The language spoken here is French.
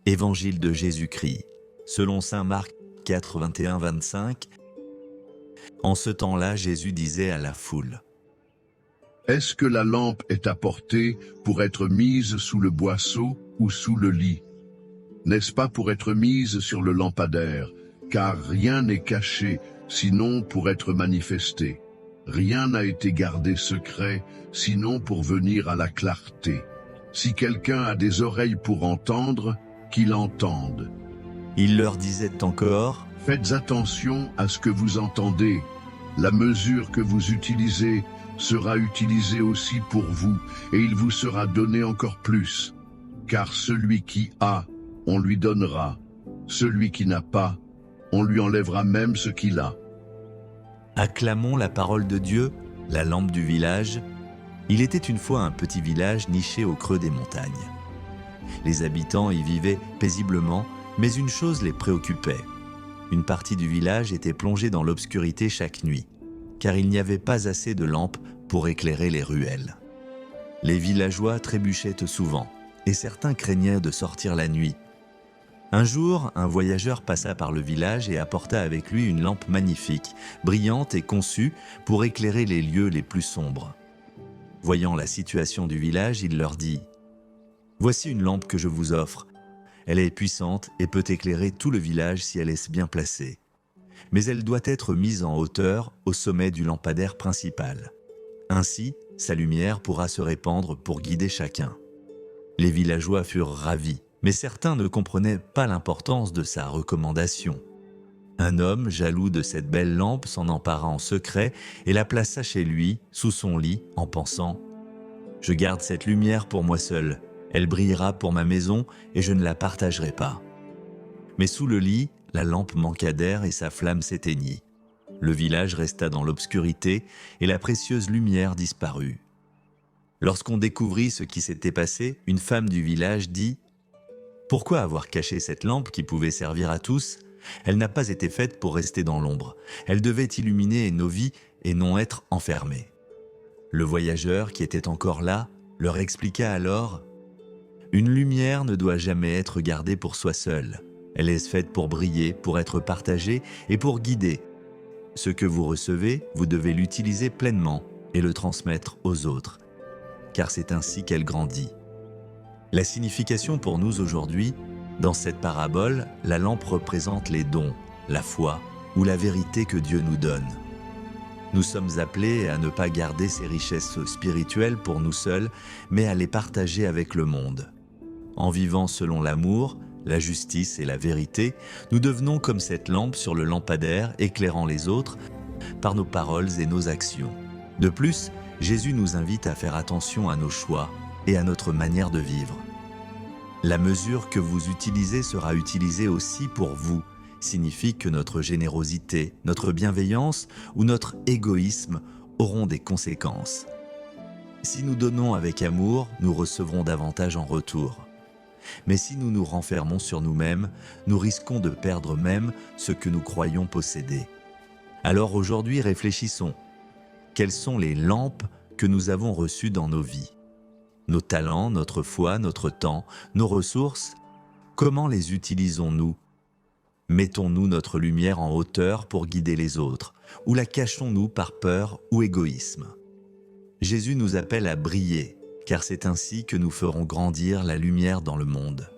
Évangile de Jésus-Christ, selon saint Marc 4, 21-25. En ce temps-là, Jésus disait à la foule: Est-ce que la lampe est apportée pour être mise sous le boisseau ou sous le lit? N'est-ce pas pour être mise sur le lampadaire? Car rien n'est caché, sinon pour être manifesté. Rien n'a été gardé secret, sinon pour venir à la clarté. Si quelqu'un a des oreilles pour entendre, qu'il entende. Il leur disait encore: Faites attention à ce que vous entendez. La mesure que vous utilisez sera utilisée aussi pour vous, et il vous sera donné encore plus. Car celui qui a, on lui donnera. Celui qui n'a pas, on lui enlèvera même ce qu'il a. Acclamons la parole de Dieu, la lampe du village. Il était une fois un petit village niché au creux des montagnes. Les habitants y vivaient paisiblement, mais une chose les préoccupait. Une partie du village était plongée dans l'obscurité chaque nuit, car il n'y avait pas assez de lampes pour éclairer les ruelles. Les villageois trébuchaient souvent, et certains craignaient de sortir la nuit. Un jour, un voyageur passa par le village et apporta avec lui une lampe magnifique, brillante et conçue pour éclairer les lieux les plus sombres. Voyant la situation du village, il leur dit: « Voici une lampe que je vous offre. Elle est puissante et peut éclairer tout le village si elle est bien placée. Mais elle doit être mise en hauteur au sommet du lampadaire principal. Ainsi, sa lumière pourra se répandre pour guider chacun. » Les villageois furent ravis, mais certains ne comprenaient pas l'importance de sa recommandation. Un homme, jaloux de cette belle lampe, s'en empara en secret et la plaça chez lui, sous son lit, en pensant: « Je garde cette lumière pour moi seul. Elle brillera pour ma maison et je ne la partagerai pas. » Mais sous le lit, la lampe manqua d'air et sa flamme s'éteignit. Le village resta dans l'obscurité et la précieuse lumière disparut. Lorsqu'on découvrit ce qui s'était passé, une femme du village dit: « Pourquoi avoir caché cette lampe qui pouvait servir à tous ? Elle n'a pas été faite pour rester dans l'ombre. Elle devait illuminer nos vies et non être enfermée. » Le voyageur, qui était encore là, leur expliqua alors: « Une lumière ne doit jamais être gardée pour soi seule. Elle est faite pour briller, pour être partagée et pour guider. Ce que vous recevez, vous devez l'utiliser pleinement et le transmettre aux autres, car c'est ainsi qu'elle grandit. » La signification pour nous aujourd'hui, dans cette parabole, la lampe représente les dons, la foi ou la vérité que Dieu nous donne. Nous sommes appelés à ne pas garder ces richesses spirituelles pour nous seuls, mais à les partager avec le monde. En vivant selon l'amour, la justice et la vérité, nous devenons comme cette lampe sur le lampadaire, éclairant les autres par nos paroles et nos actions. De plus, Jésus nous invite à faire attention à nos choix et à notre manière de vivre. La mesure que vous utilisez sera utilisée aussi pour vous, signifie que notre générosité, notre bienveillance ou notre égoïsme auront des conséquences. Si nous donnons avec amour, nous recevrons davantage en retour. Mais si nous nous renfermons sur nous-mêmes, nous risquons de perdre même ce que nous croyons posséder. Alors aujourd'hui, réfléchissons. Quelles sont les lampes que nous avons reçues dans nos vies? Nos talents, notre foi, notre temps, nos ressources, comment les utilisons-nous? Mettons-nous notre lumière en hauteur pour guider les autres, ou la cachons-nous par peur ou égoïsme? Jésus nous appelle à briller, car c'est ainsi que nous ferons grandir la lumière dans le monde.